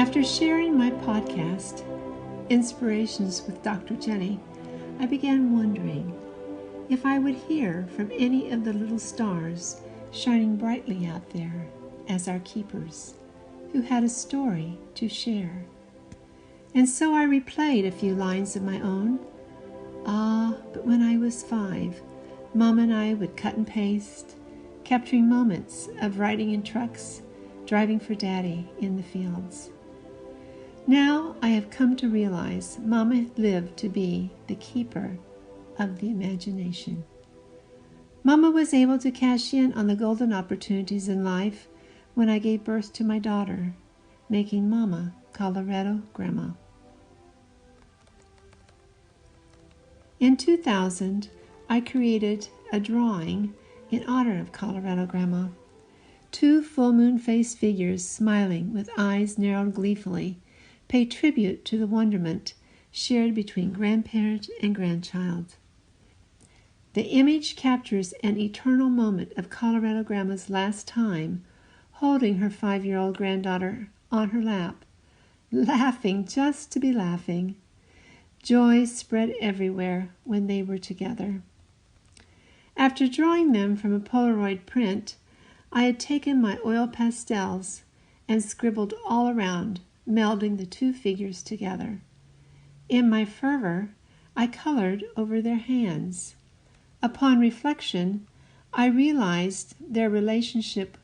After sharing my podcast, Inspirations with Dr. Gennie, I began wondering if I would hear from any of the little stars shining brightly out there as our keepers, who had a story to share. And so I replayed a few lines of my own. But when I was 5, Mom and I would cut and paste, capturing moments of riding in trucks, driving for Daddy in the fields. Now I have come to realize Mama lived to be the keeper of the imagination. Mama was able to cash in on the golden opportunities in life when I gave birth to my daughter, making Mama Colorado Grandma. In 2000, I created a drawing in honor of Colorado Grandma. 2 full moon-faced figures smiling with eyes narrowed gleefully pay tribute to the wonderment shared between grandparent and grandchild. The image captures an eternal moment of Colorado Grandma's last time holding her 5-year-old granddaughter on her lap, laughing just to be laughing. Joy spread everywhere when they were together. After drawing them from a Polaroid print, I had taken my oil pastels and scribbled all around, melding the 2 figures together. In my fervor, I colored over their hands. Upon reflection, I realized their relationship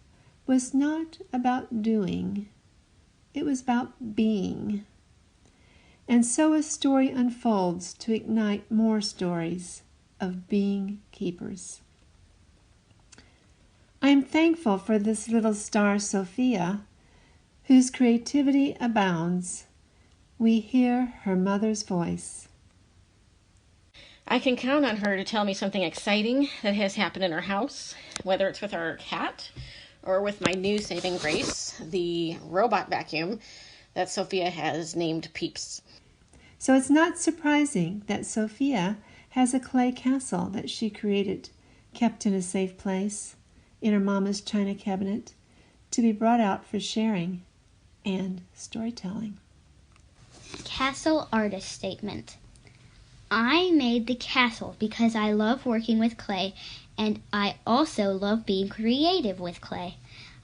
was not about doing. It was about being. And so a story unfolds to ignite more stories of being keepers. I am thankful for this little star, Sofia, whose creativity abounds. We hear her mother's voice. I can count on her to tell me something exciting that has happened in our house, whether it's with our cat or with my new saving grace, the robot vacuum that Sofia has named Peeps. So it's not surprising that Sofia has a clay castle that she created, kept in a safe place, in her mama's china cabinet, to be brought out for sharing and storytelling. Castle artist statement. I made the castle because I love working with clay, and I also love being creative with clay.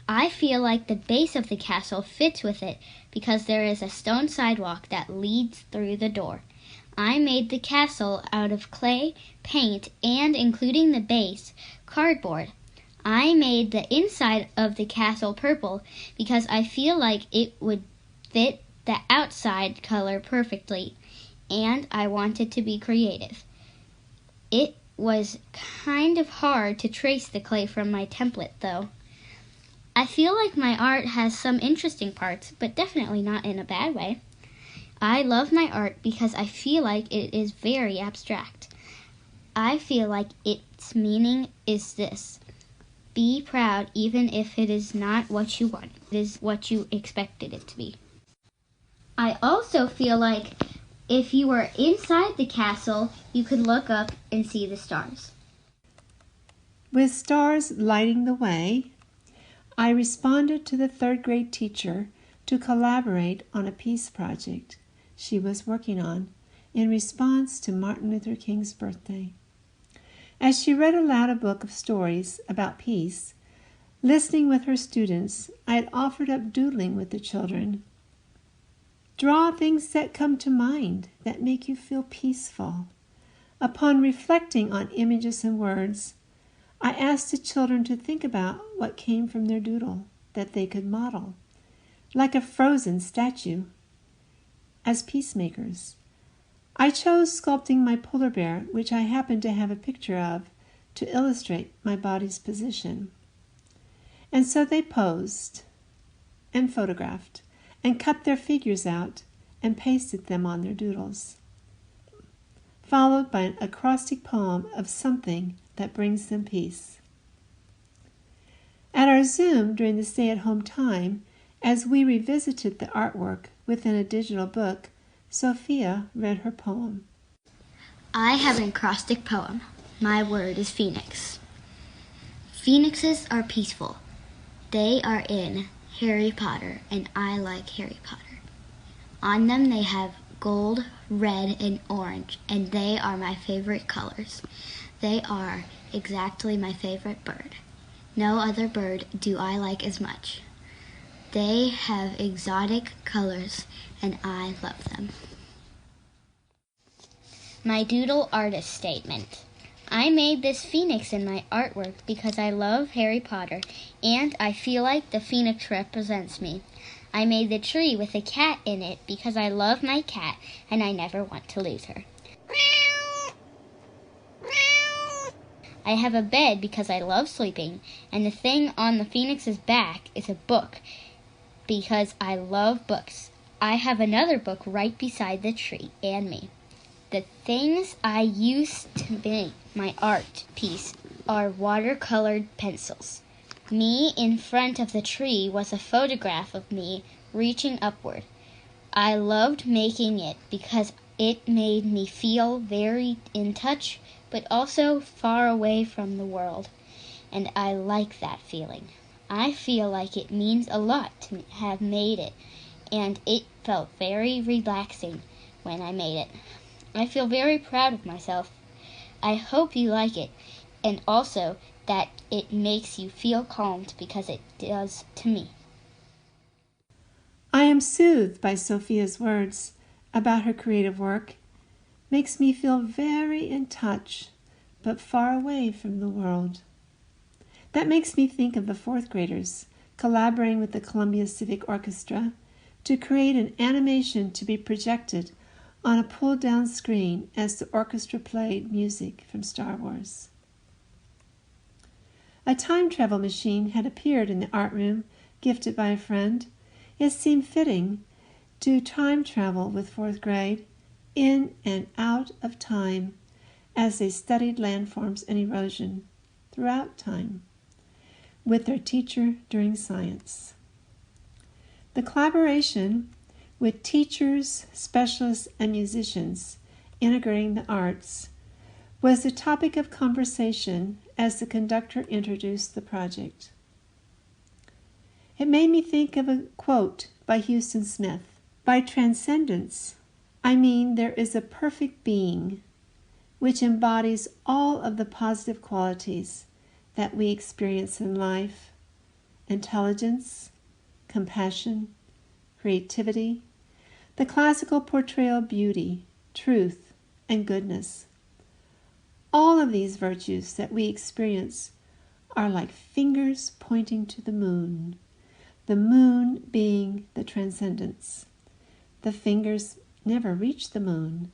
I feel like the base of the castle fits with it because there is a stone sidewalk that leads through the door. I made the castle out of clay, paint, and, including the base, cardboard. I made the inside of the castle purple because I feel like it would fit the outside color perfectly, and I wanted to be creative. It was kind of hard to trace the clay from my template, though. I feel like my art has some interesting parts, but definitely not in a bad way. I love my art because I feel like it is very abstract. I feel like its meaning is this: be proud even if it is not what you want. It is what you expected it to be. I also feel like if you were inside the castle, you could look up and see the stars. With stars lighting the way, I responded to the 3rd grade teacher to collaborate on a peace project she was working on in response to Martin Luther King's birthday. As she read aloud a book of stories about peace, listening with her students, I had offered up doodling with the children. Draw things that come to mind that make you feel peaceful. Upon reflecting on images and words, I asked the children to think about what came from their doodle that they could model, like a frozen statue. As peacemakers, I chose sculpting my polar bear, which I happened to have a picture of, to illustrate my body's position. And so they posed and photographed and cut their figures out and pasted them on their doodles, followed by an acrostic poem of something that brings them peace. At our Zoom during the stay-at-home time, as we revisited the artwork within a digital book, Sofia read her poem. I have an acrostic poem. My word is phoenix. Phoenixes are peaceful. They are in Harry Potter, and I like Harry Potter. On them they have gold, red, and orange, and they are my favorite colors. They are exactly my favorite bird. No other bird do I like as much. They have exotic colors, and I love them. My doodle artist statement. I made this phoenix in my artwork because I love Harry Potter, and I feel like the phoenix represents me. I made the tree with a cat in it because I love my cat and I never want to lose her. I have a bed because I love sleeping, and the thing on the phoenix's back is a book because I love books. I have another book right beside the tree and me. The things I used to make my art piece are watercolored pencils. Me in front of the tree was a photograph of me reaching upward. I loved making it because it made me feel very in touch, but also far away from the world, and I like that feeling. I feel like it means a lot to have made it, and it felt very relaxing when I made it. I feel very proud of myself. I hope you like it, and also that it makes you feel calmed because it does to me. I am soothed by Sofia's words about her creative work. Makes me feel very in touch, but far away from the world. That makes me think of the fourth graders collaborating with the Columbia Civic Orchestra to create an animation to be projected on a pulled-down screen as the orchestra played music from Star Wars. A time travel machine had appeared in the art room, gifted by a friend. It seemed fitting to time travel with fourth grade, in and out of time, as they studied landforms and erosion throughout time, with their teacher during science. The collaboration with teachers, specialists, and musicians integrating the arts was the topic of conversation as the conductor introduced the project. It made me think of a quote by Houston Smith. By transcendence, I mean there is a perfect being which embodies all of the positive qualities that we experience in life: intelligence, compassion, creativity, the classical portrayal of beauty, truth, and goodness. All of these virtues that we experience are like fingers pointing to the moon being the transcendence. The fingers never reach the moon,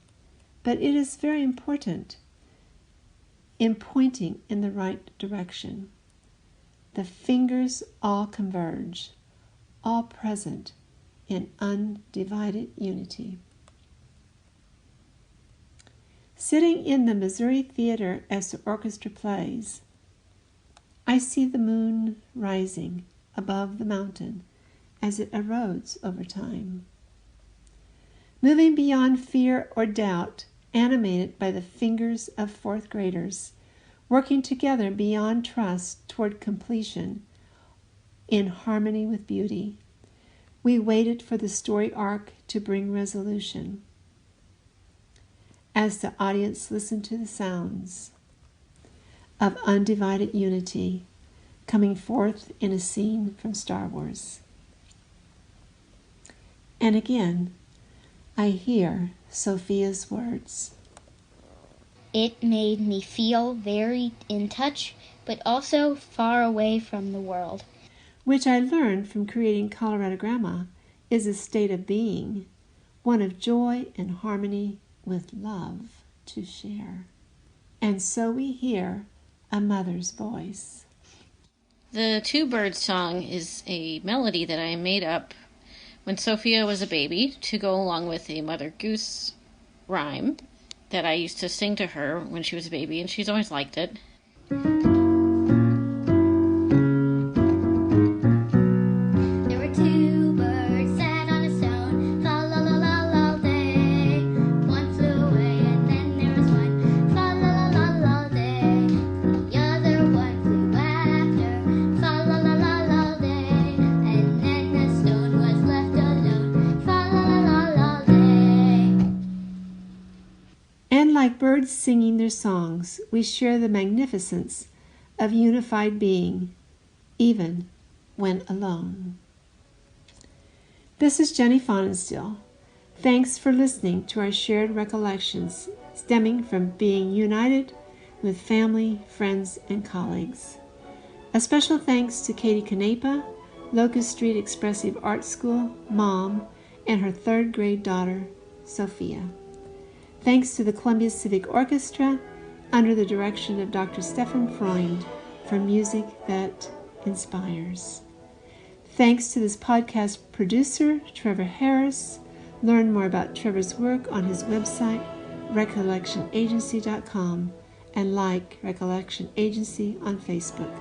but it is very important in pointing in the right direction. The fingers all converge, all present in undivided unity. Sitting in the Missouri Theater as the orchestra plays, I see the moon rising above the mountain as it erodes over time. Moving beyond fear or doubt, animated by the fingers of fourth graders, working together beyond trust toward completion in harmony with beauty. We waited for the story arc to bring resolution as the audience listened to the sounds of undivided unity coming forth in a scene from Star Wars. And again, I hear Sofia's words. It made me feel very in touch, but also far away from the world. Which I learned from creating Coloradograma is a state of being, one of joy and harmony with love to share. And so we hear a mother's voice. The Two Birds song is a melody that I made up when Sofia was a baby to go along with a Mother Goose rhyme that I used to sing to her when she was a baby, and she's always liked it. La la la birds singing their songs, we share the magnificence of unified being, even when alone. This is Gennie Fahnenstiel. Thanks for listening to our shared recollections stemming from being united with family, friends, and colleagues. A special thanks to Katie Canepa, Locust Street Expressive Art School, mom, and her 3rd grade daughter, Sofia. Thanks to the Columbia Civic Orchestra, under the direction of Dr. Stefan Freund, for music that inspires. Thanks to this podcast producer, Trevor Harris. Learn more about Trevor's work on his website, recollectionagency.com, and like Recollection Agency on Facebook.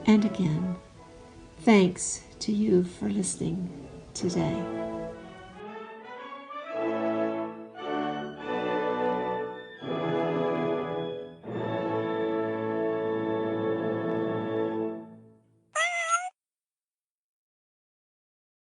And again, thanks to you for listening today.